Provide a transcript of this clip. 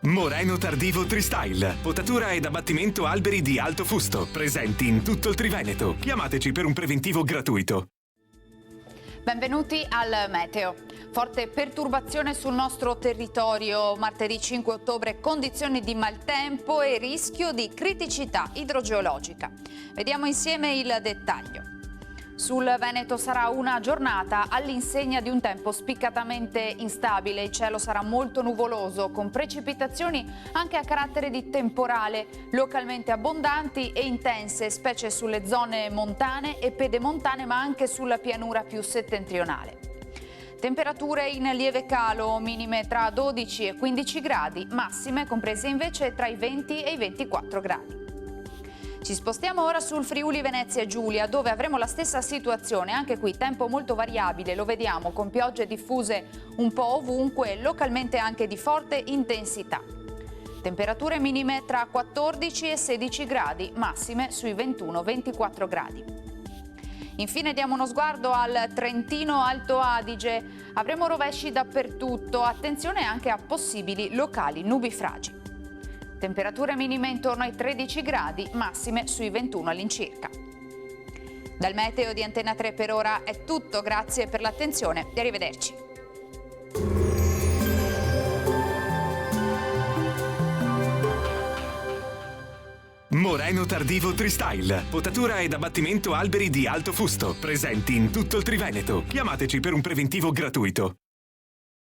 Moreno Tardivo Tristyle. Potatura ed abbattimento alberi di alto fusto. Presenti in tutto il Triveneto. Chiamateci per un preventivo gratuito. Benvenuti al Meteo. Forte perturbazione sul nostro territorio. Martedì 5 ottobre condizioni di maltempo e rischio di criticità idrogeologica. Vediamo insieme il dettaglio. Sul Veneto sarà una giornata all'insegna di un tempo spiccatamente instabile. Il cielo sarà molto nuvoloso, con precipitazioni anche a carattere di temporale, localmente abbondanti e intense, specie sulle zone montane e pedemontane, ma anche sulla pianura più settentrionale. Temperature in lieve calo, minime tra 12 e 15 gradi, massime comprese invece tra i 20 e i 24 gradi. Ci spostiamo ora sul Friuli Venezia Giulia, dove avremo la stessa situazione, anche qui tempo molto variabile, lo vediamo, con piogge diffuse un po' ovunque, localmente anche di forte intensità. Temperature minime tra 14 e 16 gradi, massime sui 21-24 gradi. Infine diamo uno sguardo al Trentino Alto Adige, avremo rovesci dappertutto, attenzione anche a possibili locali nubifragi. Temperature minime intorno ai 13 gradi, massime sui 21 all'incirca. Dal meteo di Antena 3 per ora è tutto, grazie per l'attenzione e arrivederci. Moreno Tardivo Tristyle. Potatura ed abbattimento alberi di alto fusto. Presenti in tutto il Triveneto. Chiamateci per un preventivo gratuito.